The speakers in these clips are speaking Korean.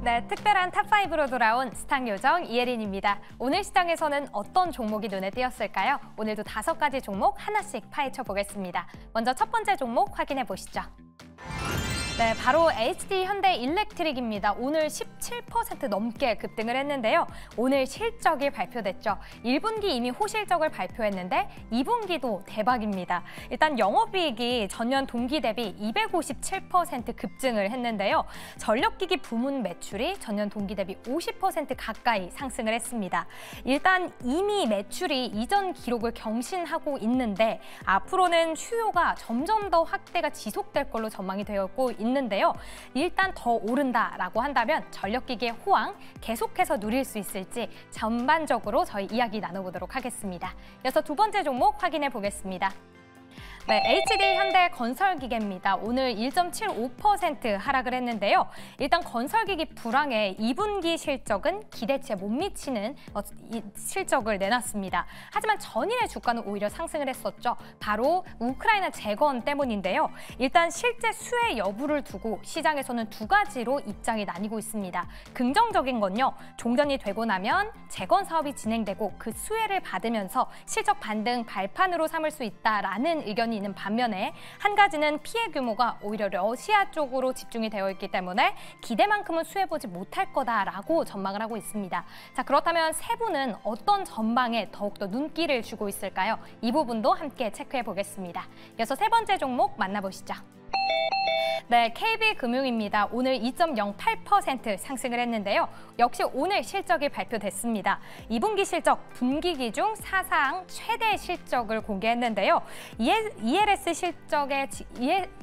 네, 특별한 탑5로 돌아온 스탁 요정 이혜린입니다. 오늘 시장에서는 어떤 종목이 눈에 띄었을까요? 오늘도 5가지 종목 하나씩 파헤쳐 보겠습니다. 먼저 첫 번째 종목 확인해 보시죠. 네, 바로 HD 현대 일렉트릭입니다. 오늘 17% 넘게 급등을 했는데요. 오늘 실적이 발표됐죠. 1분기 이미 호실적을 발표했는데 2분기도 대박입니다. 일단 영업이익이 전년 동기 대비 257% 급증을 했는데요. 전력기기 부문 매출이 전년 동기 대비 50% 가까이 상승을 했습니다. 일단 이미 매출이 이전 기록을 경신하고 있는데 앞으로는 수요가 점점 더 확대가 지속될 걸로 전망이 되었고 있는데요. 일단 더 오른다라고 한다면 전력기기의 호황 계속해서 누릴 수 있을지 전반적으로 저희 이야기 나눠보도록 하겠습니다. 이어서 두 번째 종목 확인해 보겠습니다. 네, HD 현대 건설기계입니다. 오늘 1.75% 하락을 했는데요. 일단 건설기기 불황에 2분기 실적은 기대치에 못 미치는 실적을 내놨습니다. 하지만 전일의 주가는 오히려 상승을 했었죠. 바로 우크라이나 재건 때문인데요. 일단 실제 수혜 여부를 두고 시장에서는 두 가지로 입장이 나뉘고 있습니다. 긍정적인 건요. 종전이 되고 나면 재건 사업이 진행되고 그 수혜를 받으면서 실적 반등 발판으로 삼을 수 있다라는 의견이 있는 반면에 한 가지는 피해 규모가 오히려 러시아 쪽으로 집중이 되어 있기 때문에 기대만큼은 수혜보지 못할 거다라고 전망을 하고 있습니다. 자, 그렇다면 세부는 어떤 전망에 더욱더 눈길을 주고 있을까요? 이 부분도 함께 체크해 보겠습니다. 이어서 세 번째 종목 만나보시죠. 네, KB금융입니다. 오늘 2.08% 상승을 했는데요. 역시 오늘 실적이 발표됐습니다. 2분기 실적, 분기 기준 사상 최대 실적을 공개했는데요.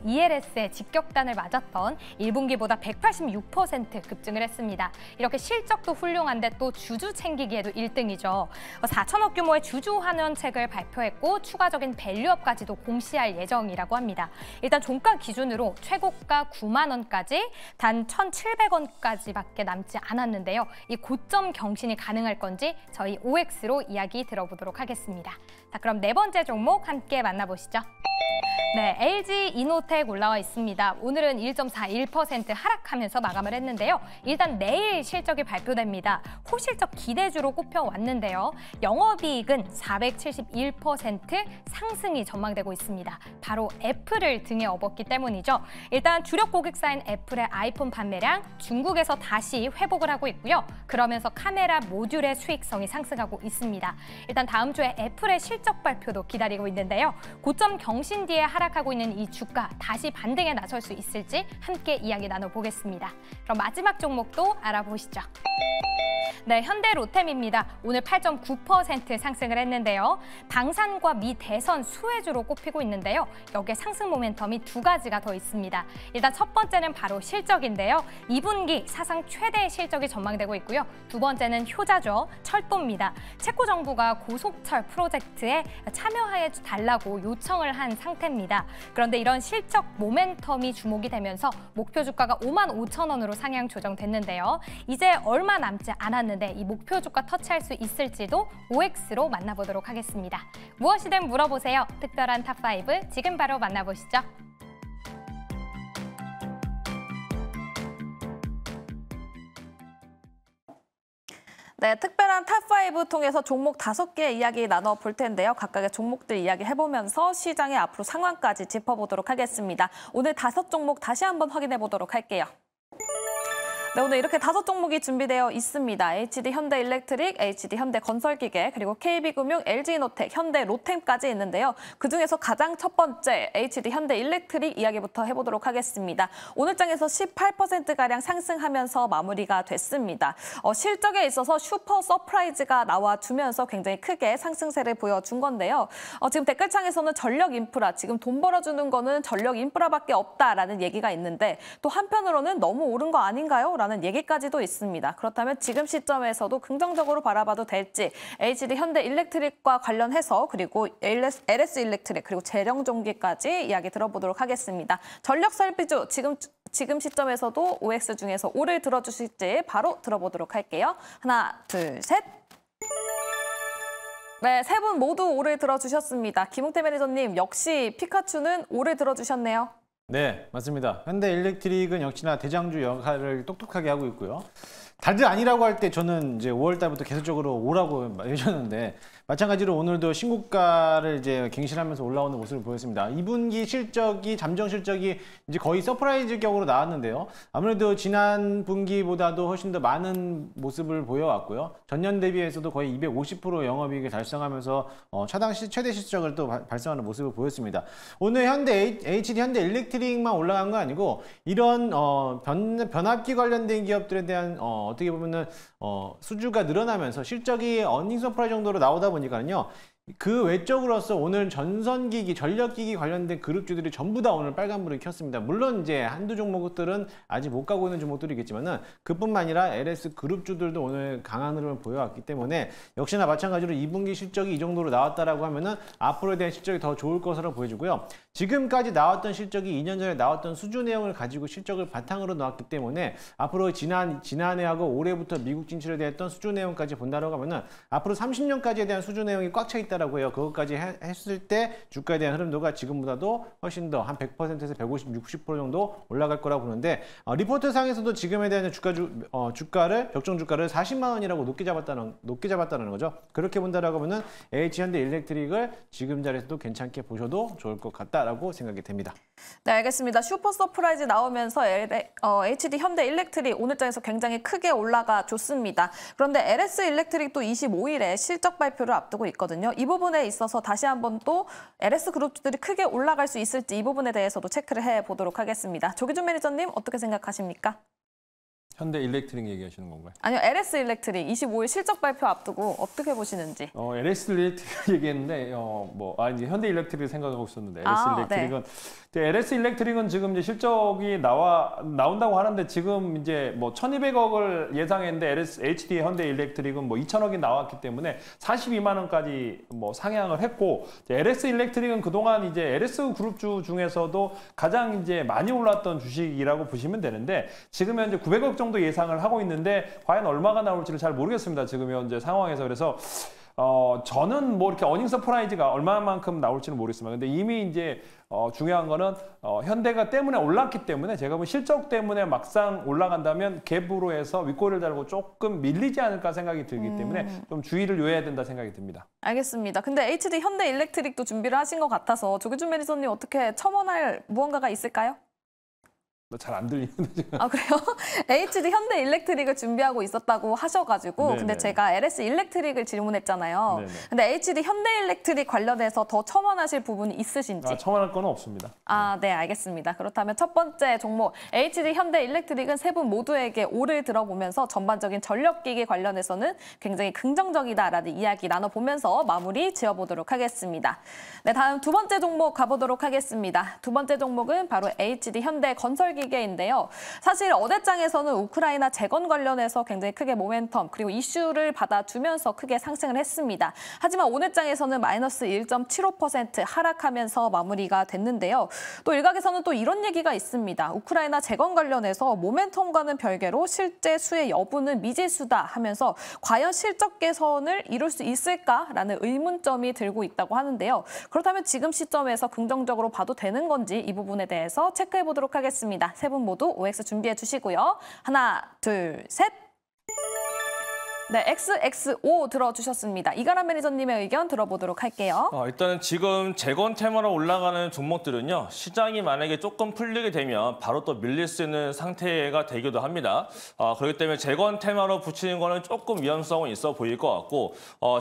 ELS의 직격단을 맞았던 1분기보다 186% 급증을 했습니다. 이렇게 실적도 훌륭한데 또 주주 챙기기에도 1등이죠. 4천억 규모의 주주 환원책을 발표했고 추가적인 밸류업까지도 공시할 예정이라고 합니다. 일단 종가 기준으로 최고가 9만 원까지 단 1,700원까지밖에 남지 않았는데요. 이 고점 경신이 가능할 건지 저희 OX로 이야기 들어보도록 하겠습니다. 자, 그럼 네 번째 종목 함께 만나보시죠. 네, LG이노텍 올라와 있습니다. 오늘은 1.41% 하락하면서 마감을 했는데요. 일단 내일 실적이 발표됩니다. 호실적 기대주로 꼽혀왔는데요. 영업이익은 471% 상승이 전망되고 있습니다. 바로 애플을 등에 업었기 때문이죠. 일단 주력 고객사인 애플의 아이폰 판매량 중국에서 다시 회복을 하고 있고요. 그러면서 카메라 모듈의 수익성이 상승하고 있습니다. 일단 다음 주에 애플의 실적 발표도 기다리고 있는데요. 고점 경신 뒤에 하락하고 있는 이 주가 다시 반등에 나설 수 있을지 함께 이야기 나눠보겠습니다. 그럼 마지막 종목도 알아보시죠. 네, 현대로템입니다. 오늘 8.9% 상승을 했는데요. 방산과 미 대선 수혜주로 꼽히고 있는데요. 여기에 상승 모멘텀이 두 가지가 더 있습니다. 일단 첫 번째는 바로 실적인데요. 2분기 사상 최대의 실적이 전망되고 있고요. 두 번째는 효자죠. 철도입니다. 체코 정부가 고속철 프로젝트에 참여해 달라고 요청을 한 상태입니다. 그런데 이런 실적 모멘텀이 주목이 되면서 목표 주가가 55,000원으로 상향 조정됐는데요. 이제 얼마 남지 않았는데 이 목표 주가 터치할 수 있을지도 OX로 만나보도록 하겠습니다. 무엇이든 물어보세요. 특별한 탑5 지금 바로 만나보시죠. 네, 특별한 탑5 통해서 종목 5개 이야기 나눠볼 텐데요. 각각의 종목들 이야기 해보면서 시장의 앞으로 상황까지 짚어보도록 하겠습니다. 오늘 5종목 다시 한번 확인해 보도록 할게요. 네, 오늘 이렇게 5종목이 준비되어 있습니다. HD 현대일렉트릭, HD 현대건설기계, 그리고 KB금융, LG이노텍, 현대로템까지 있는데요. 그중에서 가장 첫 번째 HD 현대일렉트릭 이야기부터 해보도록 하겠습니다. 오늘 장에서 18%가량 상승하면서 마무리가 됐습니다. 실적에 있어서 슈퍼 서프라이즈가 나와주면서 굉장히 크게 상승세를 보여준 건데요. 지금 댓글창에서는 전력 인프라, 지금 돈 벌어주는 거는 전력 인프라밖에 없다라는 얘기가 있는데 또 한편으로는 너무 오른 거 아닌가요? 라는 얘기까지도 있습니다. 그렇다면 지금 시점에서도 긍정적으로 바라봐도 될지 HD 현대일렉트릭과 관련해서 그리고 LS 일렉트릭 그리고 재령종기까지 이야기 들어보도록 하겠습니다. 전력 설비주 지금 시점에서도 OX 중에서 오를 들어주실지 바로 들어보도록 할게요. 하나, 둘, 셋. 네, 세 분 모두 오를 들어주셨습니다. 김웅태 매니저님 역시 피카츄는 오를 들어주셨네요. 네, 맞습니다. 현대일렉트릭은 역시나 대장주 역할을 똑똑하게 하고 있고요. 다들 아니라고 할 때 저는 이제 5월 달부터 계속적으로 오라고 해줬는데 마찬가지로 오늘도 신고가를 이제 갱신하면서 올라오는 모습을 보였습니다. 2분기 실적이 잠정 실적이 이제 거의 서프라이즈격으로 나왔는데요. 아무래도 지난 분기보다도 훨씬 더 많은 모습을 보여왔고요. 전년 대비해서도 거의 250% 영업이익을 달성하면서 차당 최대 실적을 또 발생하는 모습을 보였습니다. 오늘 HD 현대일렉트릭만 올라간 거 아니고 이런 변압기 관련된 기업들에 대한 어떻게 보면은 수주가 늘어나면서 실적이 어닝 서프라이즈 정도로 나오다 보니까요. 그 외적으로서 오늘 전선기기, 전력기기 관련된 그룹주들이 전부 다 오늘 빨간불을 켰습니다. 물론 이제 한두 종목들은 아직 못 가고 있는 종목들이겠지만은 그뿐만 아니라 LS 그룹주들도 오늘 강한 흐름을 보여왔기 때문에 역시나 마찬가지로 2분기 실적이 이 정도로 나왔다라고 하면은 앞으로에 대한 실적이 더 좋을 것으로 보여지고요. 지금까지 나왔던 실적이 2년 전에 나왔던 수주 내용을 가지고 실적을 바탕으로 나왔기 때문에 앞으로 지난해하고 올해부터 미국 진출에 대했던 수주 내용까지 본다라고 하면은 앞으로 30년까지에 대한 수주 내용이 꽉 차 있다라고 해요. 그것까지 했을 때 주가에 대한 흐름도가 지금보다도 훨씬 더 한 100%에서 150, 60% 정도 올라갈 거라고 보는데 리포트 상에서도 지금에 대한 주가를 벽종 주가를 40만 원이라고 높게 잡았다는 거죠. 그렇게 본다라고 하면은 H현대일렉트릭을 지금 자리에서도 괜찮게 보셔도 좋을 것 같다라고 생각이 됩니다. 네, 알겠습니다. 슈퍼 서프라이즈 나오면서 HD 현대일렉트릭 오늘장에서 굉장히 크게 올라가 줬습니다. 그런데 LS 일렉트릭도 25일에 실적 발표를 앞두고 있거든요. 이 부분에 있어서 다시 한번 또 LS 그룹주들이 크게 올라갈 수 있을지 이 부분에 대해서도 체크를 해보도록 하겠습니다. 조기준 매니저님 어떻게 생각하십니까? 현대일렉트릭 얘기하시는 건가요? 아니요, LS 일렉트릭 25일 실적 발표 앞두고 어떻게 보시는지. LS 일렉트릭 얘기했는데 이제 현대일렉트릭 생각하고 있었는데 LS 일렉트릭은 지금 이제 실적이 나온다고 하는데 지금 이제 1,200억을 예상했는데 HD 현대일렉트릭은 2,000억이 나왔기 때문에 42만 원까지 상향을 했고 LS 일렉트릭은 그동안 이제 LS 그룹주 중에서도 가장 이제 많이 올랐던 주식이라고 보시면 되는데 지금 현재 900억 정도 예상을 하고 있는데 과연 얼마가 나올지를 잘 모르겠습니다. 지금 현재 상황에서. 그래서 저는 이렇게 어닝 서프라이즈가 얼마만큼 나올지는 모르겠습니다. 근데 이미 이제 중요한 거는 현대가 때문에 올랐기 때문에 제가 보면 실적 때문에 막상 올라간다면 갭으로 해서 윗골을 달고 조금 밀리지 않을까 생각이 들기 때문에 좀 주의를 요해야 된다 생각이 듭니다. 알겠습니다. 근데 HD 현대일렉트릭도 준비를 하신 것 같아서 조기준 매니저님 어떻게 첨언할 무언가가 있을까요? 잘 안 들리는데 지금. 아, 그래요? HD 현대일렉트릭을 준비하고 있었다고 하셔가지고 네네. 근데 제가 LS 일렉트릭을 질문했잖아요. 네네. 근데 HD 현대일렉트릭 관련해서 더 첨언하실 부분이 있으신지? 첨언할 건 없습니다. 네, 알겠습니다. 그렇다면 첫 번째 종목 HD 현대일렉트릭은 세 분 모두에게 오를 들어보면서 전반적인 전력기기 관련해서는 굉장히 긍정적이다라는 이야기 나눠보면서 마무리 지어보도록 하겠습니다. 네, 다음 두 번째 종목 가보도록 하겠습니다. 두 번째 종목은 바로 HD 현대건설기계인데요. 사실 어제장에서는 우크라이나 재건 관련해서 굉장히 크게 모멘텀 그리고 이슈를 받아주면서 크게 상승을 했습니다. 하지만 오늘장에서는 마이너스 1.75% 하락하면서 마무리가 됐는데요. 또 일각에서는 또 이런 얘기가 있습니다. 우크라이나 재건 관련해서 모멘텀과는 별개로 실제 수의 여부는 미지수다 하면서 과연 실적 개선을 이룰 수 있을까라는 의문점이 들고 있다고 하는데요. 그렇다면 지금 시점에서 긍정적으로 봐도 되는 건지 이 부분에 대해서 체크해 보도록 하겠습니다. 세 분 모두 OX 준비해 주시고요. 하나, 둘, 셋. 네, XXO 들어주셨습니다. 이가람 매니저님의 의견 들어보도록 할게요. 일단은 지금 재건 테마로 올라가는 종목들은요. 시장이 만약에 조금 풀리게 되면 바로 또 밀릴 수 있는 상태가 되기도 합니다. 그렇기 때문에 재건 테마로 붙이는 거는 조금 위험성은 있어 보일 것 같고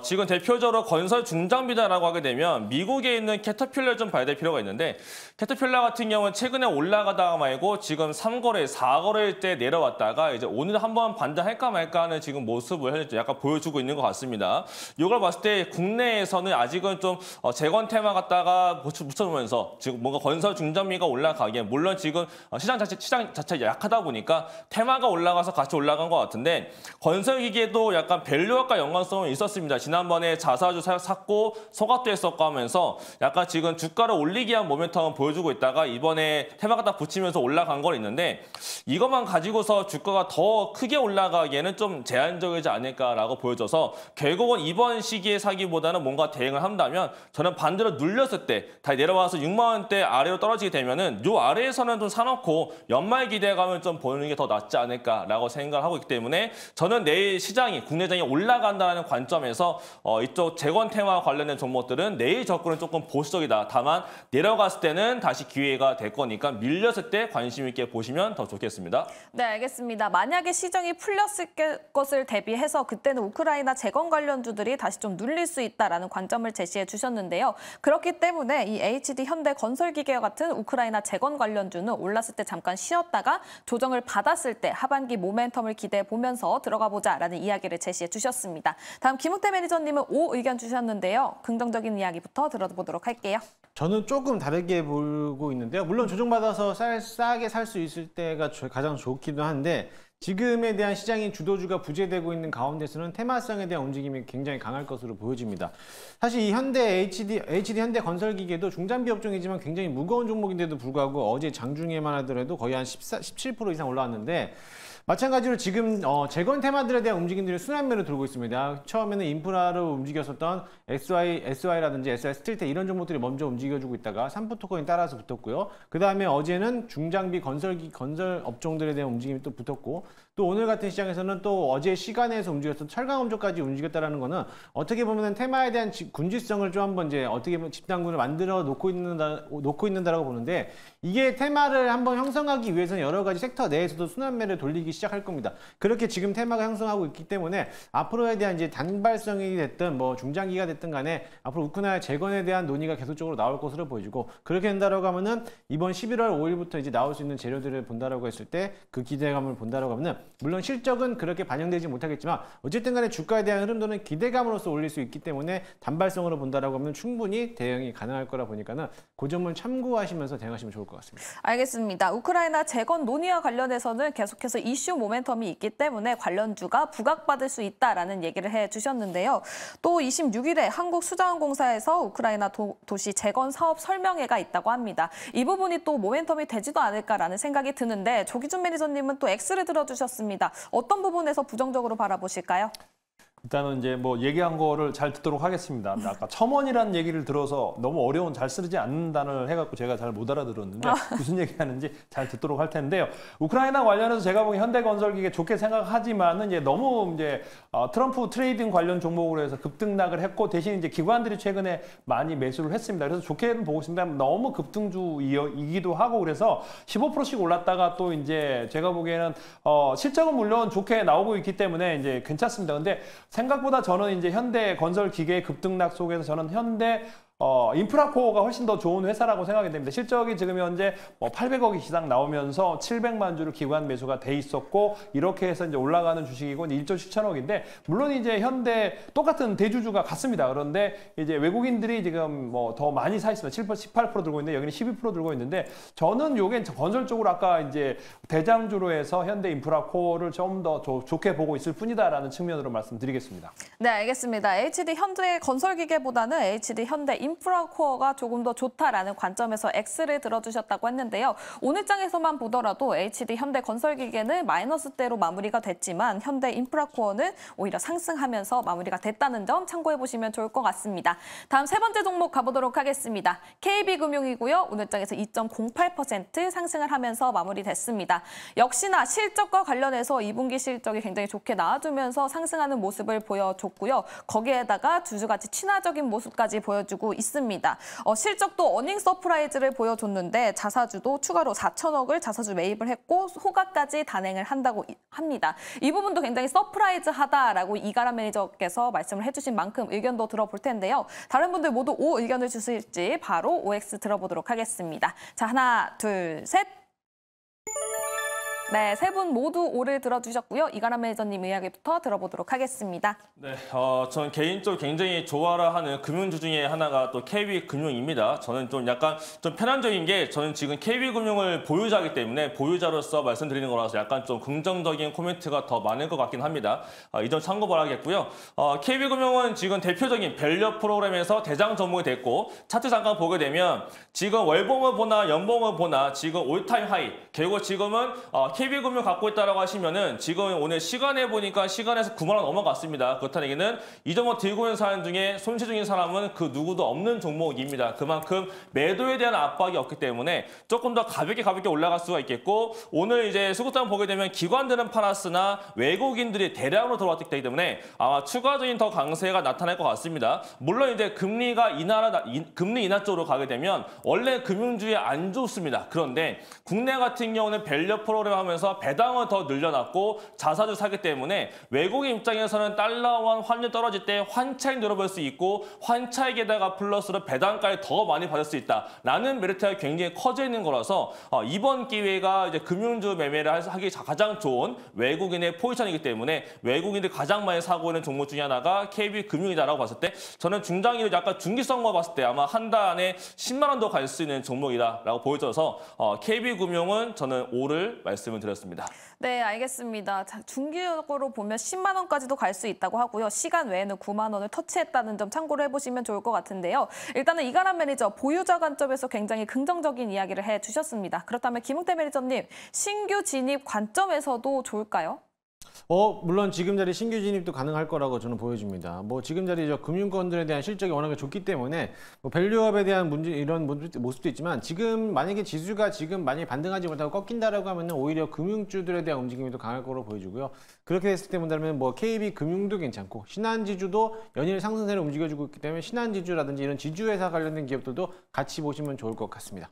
지금 대표적으로 건설 중장비다라고 하게 되면 미국에 있는 캐터필러를 좀 봐야 될 필요가 있는데 캐터필러 같은 경우는 최근에 올라가다가 말고 지금 3거래, 4거래일 때 내려왔다가 이제 오늘 한번 반등할까 말까 하는 지금 모습을 약간 보여주고 있는 것 같습니다. 이걸 봤을 때 국내에서는 아직은 좀 재건 테마 갖다가 붙여보면서 지금 뭔가 건설 중장비가 올라가기에 물론 지금 시장 자체 약하다 보니까 테마가 올라가서 같이 올라간 것 같은데 건설기계도 약간 밸류업과 연관성은 있었습니다. 지난번에 자사주 샀고 소각도 했었고 하면서 약간 지금 주가를 올리기 위한 모멘텀을 보여주고 있다가 이번에 테마 갖다 붙이면서 올라간 건 있는데 이것만 가지고서 주가가 더 크게 올라가기에는 좀 제한적이지 않을까 않을까라고 보여져서 결국은 이번 시기에 사기보다는 뭔가 대응을 한다면 저는 반대로 눌렸을 때 다시 내려와서 6만 원대 아래로 떨어지게 되면은 요 아래에서는 좀 사놓고 연말 기대감을 좀 보이는 게 더 낫지 않을까라고 생각을 하고 있기 때문에 저는 내일 시장이 국내 시장이 올라간다는 관점에서 이쪽 재건 테마 관련된 종목들은 내일 접근은 조금 보수적이다. 다만 내려갔을 때는 다시 기회가 될 거니까 밀렸을 때 관심 있게 보시면 더 좋겠습니다. 네, 알겠습니다. 만약에 시장이 풀렸을 것을 대비해서 그때는 우크라이나 재건 관련주들이 다시 좀 눌릴 수 있다라는 관점을 제시해 주셨는데요. 그렇기 때문에 이 HD 현대건설기계와 같은 우크라이나 재건 관련주는 올랐을 때 잠깐 쉬었다가 조정을 받았을 때 하반기 모멘텀을 기대해 보면서 들어가 보자라는 이야기를 제시해 주셨습니다. 다음 김웅태 매니저님은 O 의견 주셨는데요. 긍정적인 이야기부터 들어보도록 할게요. 저는 조금 다르게 보고 있는데요. 물론 조정받아서 싸게 살 수 있을 때가 가장 좋기도 한데 지금에 대한 시장의 주도주가 부재되고 있는 가운데서는 테마성에 대한 움직임이 굉장히 강할 것으로 보여집니다. 사실 이 현대 HD 현대 건설기계도 중장비 업종이지만 굉장히 무거운 종목인데도 불구하고 어제 장중에만 하더라도 거의 한 17% 이상 올라왔는데 마찬가지로 지금 재건 테마들에 대한 움직임들이 순환매로 돌고 있습니다. 처음에는 인프라로 움직였었던 SY라든지 SY 스틸텍 이런 종목들이 먼저 움직여주고 있다가 삼프토코인 따라서 붙었고요. 그 다음에 어제는 중장비 건설 업종들에 대한 움직임이 또 붙었고 또 오늘 같은 시장에서는 또 어제 시간에서 움직였던 철강 업종까지 움직였다라는 거는 어떻게 보면 테마에 대한 군지성을 좀 한번 이제 어떻게 보면 집단군을 만들어 놓고 있는다라고 보는데 이게 테마를 한번 형성하기 위해서는 여러 가지 섹터 내에서도 순환매를 돌리기 시작할 겁니다. 그렇게 지금 테마가 형성하고 있기 때문에 앞으로에 대한 이제 단발성이 됐든 뭐 중장기가 됐든 간에 앞으로 우크라이나 재건에 대한 논의가 계속적으로 나올 것으로 보여지고 그렇게 된다라고 하면은 이번 11월 5일부터 이제 나올 수 있는 재료들을 본다라고 했을 때 그 기대감을 본다라고 하면은 물론 실적은 그렇게 반영되지 못하겠지만 어쨌든 간에 주가에 대한 흐름도는 기대감으로서 올릴 수 있기 때문에 단발성으로 본다라고 하면 충분히 대응이 가능할 거라 보니까는 그 점을 참고하시면서 대응하시면 좋을 것 같습니다. 알겠습니다. 우크라이나 재건 논의와 관련해서는 계속해서 이슈 모멘텀이 있기 때문에 관련주가 부각받을 수 있다라는 얘기를 해주셨는데요. 또 26일에 한국수자원공사에서 우크라이나 도시 재건 사업 설명회가 있다고 합니다. 이 부분이 또 모멘텀이 되지도 않을까라는 생각이 드는데 조기준 매니저님은 또 X를 들어주셨습니다. 어떤 부분에서 부정적으로 바라보실까요? 일단은 이제 뭐 얘기한 거를 잘 듣도록 하겠습니다. 아까 첨언이라는 얘기를 들어서 너무 어려운 잘 쓰지 않는 단어를 해갖고 제가 잘 못 알아들었는데 무슨 얘기하는지 잘 듣도록 할 텐데요. 우크라이나 관련해서 제가 보기엔 현대건설기계 좋게 생각하지만은 이제 너무 이제 트럼프 트레이딩 관련 종목으로 해서 급등락을 했고 대신 이제 기관들이 최근에 많이 매수를 했습니다. 그래서 좋게는 보고 있습니다. 너무 급등주이기도 하고 그래서 15%씩 올랐다가 또 이제 제가 보기에는 실적은 물론 좋게 나오고 있기 때문에 이제 괜찮습니다. 근데 생각보다 저는 이제 현대 건설 기계의 급등락 속에서 저는 현대 인프라코어가 훨씬 더 좋은 회사라고 생각이 됩니다. 실적이 지금 현재 800억 이상 나오면서 700만 주를 기관 매수가 돼 있었고 이렇게 해서 이제 올라가는 주식이고 1조 7천억인데 물론 이제 현대 똑같은 대주주가 같습니다. 그런데 이제 외국인들이 지금 뭐 더 많이 사 있습니다. 18% 들고 있는데 여기는 12% 들고 있는데 저는 요게 건설 쪽으로 아까 이제 대장주로 해서 현대 인프라코어를 좀 더 좋게 보고 있을 뿐이다라는 측면으로 말씀드리겠습니다. 네, 알겠습니다. HD 현대 건설기계보다는 HD 현대 인프라코어가 조금 더 좋다라는 관점에서 X를 들어주셨다고 했는데요. 오늘 장에서만 보더라도 HD 현대건설기계는 마이너스대로 마무리가 됐지만 현대 인프라코어는 오히려 상승하면서 마무리가 됐다는 점 참고해보시면 좋을 것 같습니다. 다음 세 번째 종목 가보도록 하겠습니다. KB금융이고요. 오늘 장에서 2.08% 상승을 하면서 마무리됐습니다. 역시나 실적과 관련해서 2분기 실적이 굉장히 좋게 나와주면서 상승하는 모습을 보여줬고요. 거기에다가 주주가치 친화적인 모습까지 보여주고 있습니다. 실적도 어닝 서프라이즈를 보여줬는데 자사주도 추가로 4천억을 자사주 매입을 했고 호가까지 단행을 한다고 합니다. 이 부분도 굉장히 서프라이즈하다라고 이가람 매니저께서 말씀을 해주신 만큼 의견도 들어볼 텐데요. 다른 분들 모두 O 의견을 주실지 바로 OX 들어보도록 하겠습니다. 자, 하나, 둘, 셋. 네, 세 분 모두 O를 들어주셨고요. 이가람 매니저님 이야기부터 들어보도록 하겠습니다. 네, 저는 개인적으로 굉장히 좋아라 하는 금융주 중에 하나가 또 KB금융입니다. 저는 좀 약간 좀 편향적인 게 저는 지금 KB금융을 보유자이기 때문에 보유자로서 말씀드리는 거라서 약간 좀 긍정적인 코멘트가 더 많을 것 같긴 합니다. 이 점 참고 바라겠고요. KB금융은 지금 대표적인 밸류 프로그램에서 대장 종목이 됐고 차트 잠깐 보게 되면 지금 월봉을 보나 연봉을 보나 지금 올타임 하이 결국 지금은 KB금융 갖고 있다라고 하시면은 지금 오늘 시간에 보니까 시간에서 9만 원 넘어갔습니다. 그렇다는 얘기는 이 종목 들고 있는 사람 중에 손실 중인 사람은 그 누구도 없는 종목입니다. 그만큼 매도에 대한 압박이 없기 때문에 조금 더 가볍게 올라갈 수가 있겠고, 오늘 이제 수급장 보게 되면 기관들은 팔았으나 외국인들이 대량으로 들어왔기 때문에 아마 추가적인 더 강세가 나타날 것 같습니다. 물론 이제 금리 인하 쪽으로 가게 되면 원래 금융주에 안 좋습니다. 그런데 국내 같은 경우는 밸류 프로그램 하면서 배당을 더 늘려놨고 자사주 사기 때문에 외국인 입장에서는 달러원 환율 떨어질 때 환차익 늘어볼 수 있고, 환차익에다가 플러스로 배당까지 더 많이 받을 수 있다라는 메리트가 굉장히 커져 있는 거라서 이번 기회가 이제 금융주 매매를 하기 가장 좋은 외국인의 포지션이기 때문에 외국인들이 가장 많이 사고 있는 종목 중에 하나가 KB금융이다라고 봤을 때, 저는 중장기로 약간 중기성으로 봤을 때 아마 한 달 안에 10만 원도 갈 수 있는 종목이다라고 보여져서 KB금융은 저는 5를 말씀을 드렸습니다. 네, 알겠습니다. 자, 중기적으로 보면 10만 원까지도 갈 수 있다고 하고요. 시간 외에는 9만 원을 터치했다는 점 참고를 해보시면 좋을 것 같은데요. 일단은 이가람 매니저 보유자 관점에서 굉장히 긍정적인 이야기를 해주셨습니다. 그렇다면 김웅태 매니저님, 신규 진입 관점에서도 좋을까요? 물론 지금 자리 신규 진입도 가능할 거라고 저는 보여집니다. 지금 자리 금융권들에 대한 실적이 워낙에 좋기 때문에 밸류업에 대한 문제, 이런 모습도 있지만, 지금 만약에 지수가 지금 많이 반등하지 못하고 꺾인다라고 하면은 오히려 금융주들에 대한 움직임이 더 강할 거로 보여지고요. 그렇게 됐을 때 본다면 KB금융도 괜찮고, 신한지주도 연일 상승세를 움직여주고 있기 때문에 신한지주라든지 이런 지주회사 관련된 기업들도 같이 보시면 좋을 것 같습니다.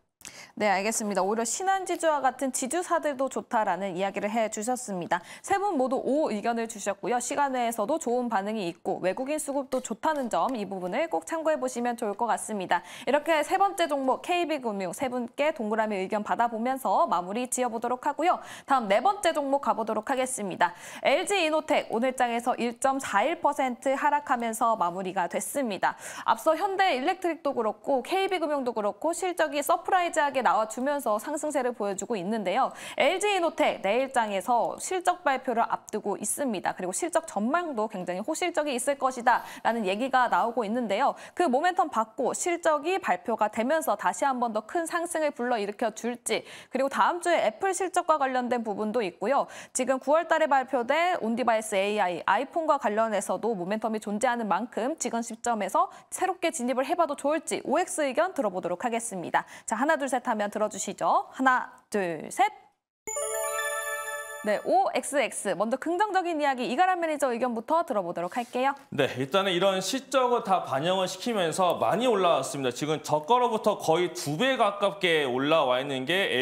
네, 알겠습니다. 오히려 신한지주와 같은 지주사들도 좋다라는 이야기를 해주셨습니다. 세 분 모두 O 의견을 주셨고요. 시간 외에서도 좋은 반응이 있고 외국인 수급도 좋다는 점, 이 부분을 꼭 참고해보시면 좋을 것 같습니다. 이렇게 세 번째 종목 KB금융 세 분께 동그라미 의견 받아보면서 마무리 지어보도록 하고요. 다음 네 번째 종목 가보도록 하겠습니다. LG이노텍 오늘장에서 1.41% 하락하면서 마무리가 됐습니다. 앞서 현대일렉트릭도 그렇고 KB금융도 그렇고 실적이 서프라이즈하게 나와주면서 상승세를 보여주고 있는데요. LG이노텍 내일장에서 실적 발표를 앞두고 있습니다. 그리고 실적 전망도 굉장히 호실적이 있을 것이다 라는 얘기가 나오고 있는데요. 그 모멘텀 받고 실적이 발표가 되면서 다시 한 번 더 큰 상승을 불러일으켜 줄지, 그리고 다음 주에 애플 실적과 관련된 부분도 있고요. 지금 9월 달에 발표된 온디바이스 AI, 아이폰과 관련해서도 모멘텀이 존재하는 만큼 지금 시점에서 새롭게 진입을 해봐도 좋을지 OX 의견 들어보도록 하겠습니다. 자, 하나 둘 셋 하면 들어주시죠. 하나 둘 셋. 네, OXX. 먼저 긍정적인 이야기 이가람 매니저 의견부터 들어보도록 할게요. 네, 일단은 이런 실적을 다 반영을 시키면서 많이 올라왔습니다. 지금 저가로부터 거의 2배 가깝게 올라와 있는 게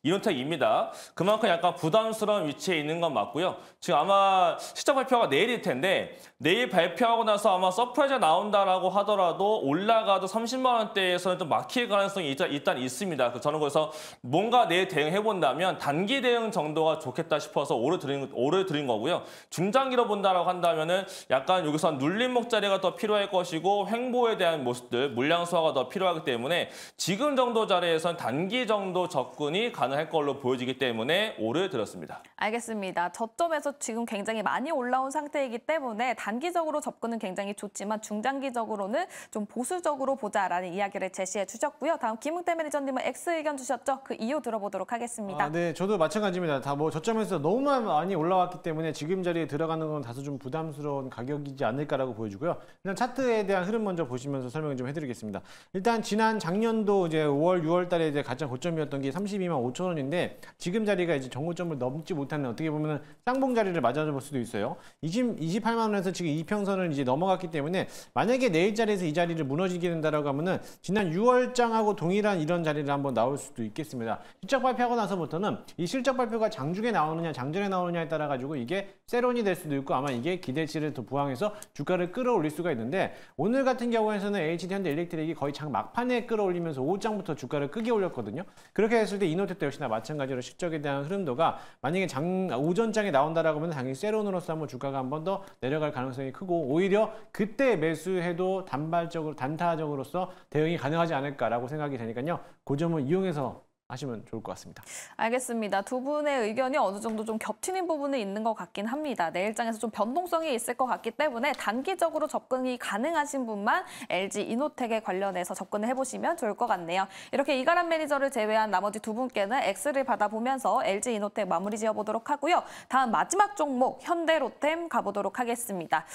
LG이노텍입니다. 그만큼 약간 부담스러운 위치에 있는 건 맞고요. 지금 아마 실적 발표가 내일일 텐데, 내일 발표하고 나서 아마 서프라이즈가 나온다라고 하더라도 올라가도 30만 원대에서는 좀 막힐 가능성이 일단 있습니다. 저는 그래서 뭔가 내일 대응해본다면 단기 대응 정도가 좋겠다 싶어서 5를 드린 거고요. 중장기로 본다라고 한다면은 약간 여기서 눌림목 자리가 더 필요할 것이고, 횡보에 대한 모습들, 물량 소화가 더 필요하기 때문에 지금 정도 자리에서는 단기 정도 접근이 가능할 걸로 보여지기 때문에 5를 드렸습니다. 알겠습니다. 저점에서 지금 굉장히 많이 올라온 상태이기 때문에 단기적으로 접근은 굉장히 좋지만 중장기적으로는 좀 보수적으로 보자라는 이야기를 제시해 주셨고요. 다음 김웅태 매니저님은 X 의견 주셨죠? 그 이유 들어보도록 하겠습니다. 네, 저도 마찬가지입니다. 다 저점에서 너무 많이 올라왔기 때문에 지금 자리에 들어가는 건 다소 좀 부담스러운 가격이지 않을까라고 보여지고요. 일단 차트에 대한 흐름 먼저 보시면서 설명 좀 해드리겠습니다. 일단 지난 작년도 이제 5월, 6월 달에 이제 가장 고점이었던 게 32만 5천 원인데, 지금 자리가 이제 정고점을 넘지 못하는, 어떻게 보면은 쌍봉 자리를 맞아볼 수도 있어요. 28만 원에서 지금 이평선을 이제 넘어갔기 때문에, 만약에 내일 자리에서 이 자리를 무너지게 된다라고 하면은 지난 6월장하고 동일한 이런 자리를 한번 나올 수도 있겠습니다. 실적 발표하고 나서부터는 이 실적 발표가 장중에 나오느냐 장전에 나오느냐에 따라 가지고 이게 세론이 될 수도 있고, 아마 이게 기대치를 더 부항해서 주가를 끌어올릴 수가 있는데, 오늘 같은 경우에는 HD 현대일렉트릭이 거의 장 막판에 끌어올리면서 오후장부터 주가를 크게 올렸거든요. 그렇게 했을 때 이노텍도 역시나 마찬가지로 실적에 대한 흐름도가 만약에 오전장에 나온다라고 하면 당연히 세론으로서 한번 주가가 한 번 더 내려갈 가능성이 크고, 오히려 그때 매수해도 단타적으로서 대응이 가능하지 않을까라고 생각이 되니까요. 그 점을 이용해서 하시면 좋을 것 같습니다. 알겠습니다. 두 분의 의견이 어느 정도 좀 겹치는 부분이 있는 것 같긴 합니다. 내일장에서 좀 변동성이 있을 것 같기 때문에 단기적으로 접근이 가능하신 분만 LG 이노텍에 관련해서 접근을 해보시면 좋을 것 같네요. 이렇게 이가람 매니저를 제외한 나머지 두 분께는 X를 받아보면서 LG 이노텍 마무리 지어보도록 하고요. 다음 마지막 종목 현대로템 가보도록 하겠습니다.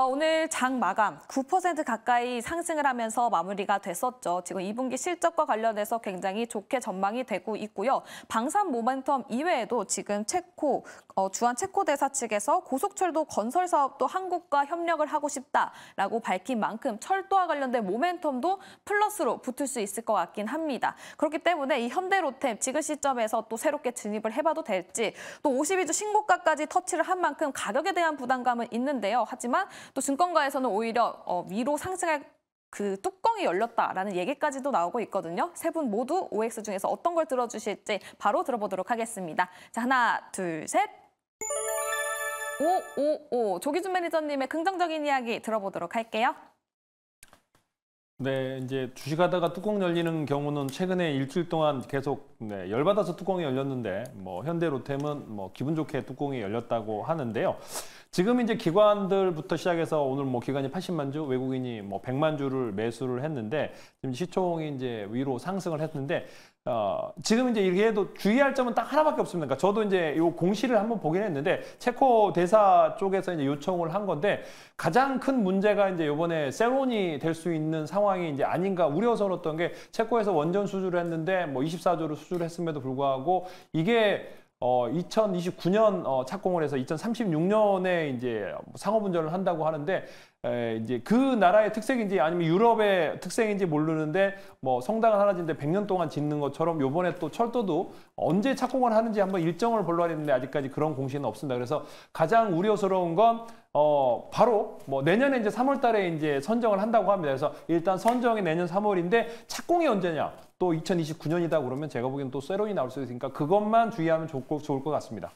오늘 장 마감 9% 가까이 상승을 하면서 마무리가 됐었죠. 지금 2분기 실적과 관련해서 굉장히 좋게 전망이 되고 있고요. 방산 모멘텀 이외에도 지금 주한 체코 대사 측에서 고속철도 건설 사업도 한국과 협력을 하고 싶다라고 밝힌 만큼 철도와 관련된 모멘텀도 플러스로 붙을 수 있을 것 같긴 합니다. 그렇기 때문에 이 현대로템 지금 시점에서 또 새롭게 진입을 해봐도 될지 또 52주 신고가까지 터치를 한 만큼 가격에 대한 부담감은 있는데요. 하지만 또 증권가에서는 오히려 위로 상승할 그 뚜껑이 열렸다라는 얘기까지도 나오고 있거든요. 세 분 모두 OX 중에서 어떤 걸 들어주실지 바로 들어보도록 하겠습니다. 자, 하나, 둘, 셋. 555 조기준 매니저님의 긍정적인 이야기 들어보도록 할게요. 네, 이제 주식하다가 뚜껑 열리는 경우는 최근에 일주일 동안 계속 열받아서 뚜껑이 열렸는데 뭐 현대로템은 뭐 기분 좋게 뚜껑이 열렸다고 하는데요. 지금 이제 기관들부터 시작해서 오늘 뭐 기관이 80만 주, 외국인이 뭐 100만 주를 매수를 했는데 지금 시총이 이제 위로 상승을 했는데 지금 이제 이렇게 해도 주의할 점은 딱 하나밖에 없습니다. 그러니까 저도 이제 요 공시를 한번 보긴 했는데 체코 대사 쪽에서 이제 요청을 한 건데 가장 큰 문제가 이제 이번에 세론이 될 수 있는 상황이 이제 아닌가 우려스러웠던 게 체코에서 원전 수주를 했는데 뭐 24조를 수주를 했음에도 불구하고 이게 2029년 착공을 해서 2036년에 이제 상업운전을 한다고 하는데 이제 그 나라의 특색인지 아니면 유럽의 특색인지 모르는데 뭐 성당을 하나 짓는데 100년 동안 짓는 것처럼 요번에 또 철도도 언제 착공을 하는지 한번 일정을 보려고 했는데 아직까지 그런 공시는 없습니다. 그래서 가장 우려스러운 건 바로 뭐 내년에 이제 3월 달에 이제 선정을 한다고 합니다. 그래서 일단 선정이 내년 3월인데 착공이 언제냐? 또 2029년이다 그러면 제가 보기엔 또 세론이 나올 수 있으니까 그것만 주의하면 좋을 것 같습니다.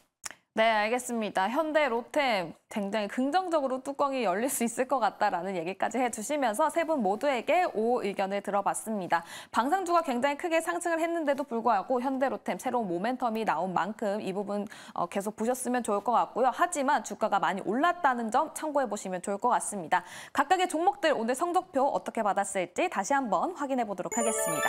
네, 알겠습니다. 현대로템 굉장히 긍정적으로 뚜껑이 열릴 수 있을 것 같다라는 얘기까지 해주시면서 세 분 모두에게 O 의견을 들어봤습니다. 방산주가 굉장히 크게 상승을 했는데도 불구하고 현대로템 새로운 모멘텀이 나온 만큼 이 부분 계속 보셨으면 좋을 것 같고요. 하지만 주가가 많이 올랐다는 점 참고해 보시면 좋을 것 같습니다. 각각의 종목들 오늘 성적표 어떻게 받았을지 다시 한번 확인해 보도록 하겠습니다.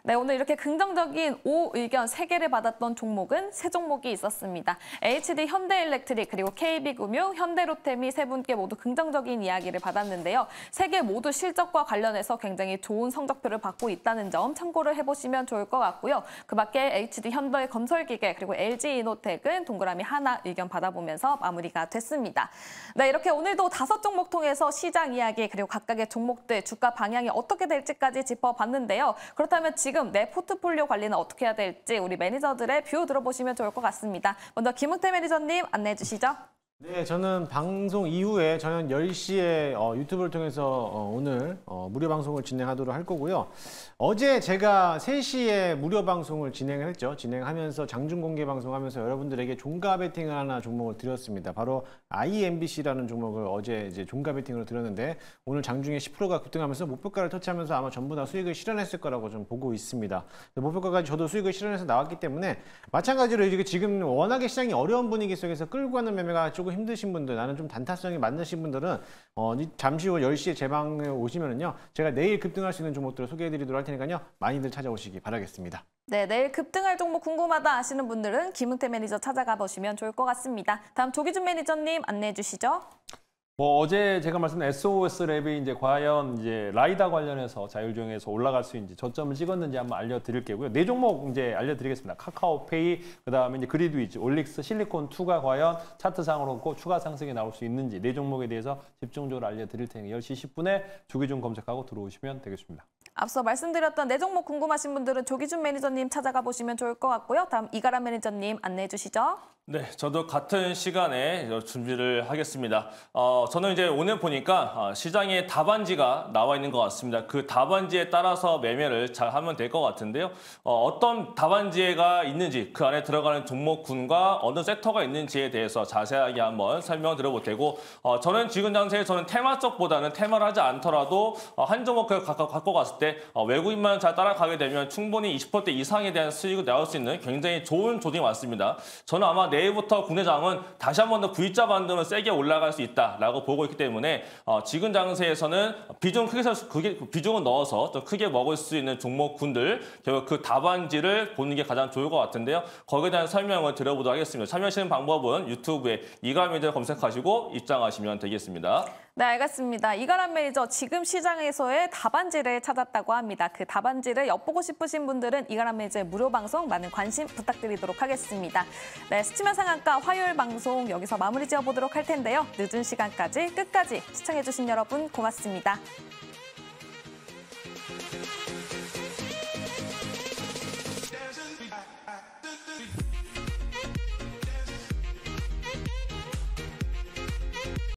네, 오늘 이렇게 긍정적인 O 의견 3개를 받았던 종목은 3종목이 있었습니다. HD 현대일렉트릭 그리고 KB금융, 현대로템이 세 분께 모두 긍정적인 이야기를 받았는데요. 3개 모두 실적과 관련해서 굉장히 좋은 성적표를 받고 있다는 점 참고를 해보시면 좋을 것 같고요. 그 밖에 HD 현대건설기계 그리고 LG이노텍은 동그라미 하나 의견 받아보면서 마무리가 됐습니다. 네, 이렇게 오늘도 5종목 통해서 시장 이야기 그리고 각각의 종목들 주가 방향이 어떻게 될지까지 짚어봤는데요. 그렇다면 지금 내 포트폴리오 관리는 어떻게 해야 될지 우리 매니저들의 뷰 들어보시면 좋을 것 같습니다. 먼저 김은태 매니저님 안내해 주시죠. 네, 저는 방송 이후에 저녁 10시에 유튜브를 통해서 오늘 무료 방송을 진행하도록 할 거고요. 어제 제가 3시에 무료 방송을 진행을 했죠. 진행하면서 장중 공개 방송하면서 여러분들에게 종가 베팅을 하나 종목을 드렸습니다. 바로 IMBC라는 종목을 어제 이제 종가 베팅으로 드렸는데 오늘 장중에 10%가 급등하면서 목표가를 터치하면서 아마 전부 다 수익을 실현했을 거라고 좀 보고 있습니다. 목표가까지 저도 수익을 실현해서 나왔기 때문에 마찬가지로 이게 지금 워낙에 시장이 어려운 분위기 속에서 끌고 가는 매매가 조금 힘드신 분들, 나는 좀 단타성이 많으신 분들은 잠시 후 10시에 제 방에 오시면은요, 제가 내일 급등할 수 있는 종목들을 소개해드리도록 할 테니까요, 많이들 찾아오시기 바라겠습니다. 네, 내일 급등할 종목 궁금하다 하시는 분들은 김은태 매니저 찾아가 보시면 좋을 것 같습니다. 다음 조기준 매니저님 안내해 주시죠. 뭐 어제 제가 말씀드린 SOS랩이 이제 과연 이제 라이다 관련해서 자율주행에서 올라갈 수 있는지 저점을 찍었는지 한번 알려드릴 게고요. 4종목 이제 알려드리겠습니다. 카카오페이, 그다음에 이제 그리드위즈, 올릭스, 실리콘2가 과연 차트상으로 추가 상승이 나올 수 있는지 4종목에 대해서 집중적으로 알려드릴 테니 10시 10분에 조기준 검색하고 들어오시면 되겠습니다. 앞서 말씀드렸던 4종목 궁금하신 분들은 조기준 매니저님 찾아가 보시면 좋을 것 같고요. 다음 이가람 매니저님 안내해 주시죠. 네, 저도 같은 시간에 준비를 하겠습니다. 저는 이제 오늘 보니까 시장에 답안지가 나와 있는 것 같습니다. 그 답안지에 따라서 매매를 잘 하면 될 것 같은데요. 어떤 답안지가 있는지, 그 안에 들어가는 종목군과 어느 섹터가 있는지에 대해서 자세하게 한번 설명을 드려볼 테고, 저는 지금 장세에 저는 테마 쪽보다는 테마를 하지 않더라도 한 종목 갖고 갔을 때 때 외국인만 잘 따라가게 되면 충분히 20% 이상에 대한 수익을 내올 수 있는 굉장히 좋은 조짐이 왔습니다. 저는 아마 내일부터 국내장은 다시 한 번 더 V자 반등은 세게 올라갈 수 있다라고 보고 있기 때문에 지금 장세에서는 비중을 넣어서 좀 크게 먹을 수 있는 종목군들 결국 그 답안지를 보는 게 가장 좋을 것 같은데요. 거기에 대한 설명을 드려보도록 하겠습니다. 참여하시는 방법은 유튜브에 이가람 매니저 검색하시고 입장하시면 되겠습니다. 네, 알겠습니다. 이가람 매니저 지금 시장에서의 답안지를 찾았다고 합니다. 그 답안지를 엿보고 싶으신 분들은 이가람 매니저의 무료 방송 많은 관심 부탁드리도록 하겠습니다. 네, 스치면 상한가 화요일 방송 여기서 마무리 지어보도록 할 텐데요. 늦은 시간까지 끝까지 시청해주신 여러분 고맙습니다.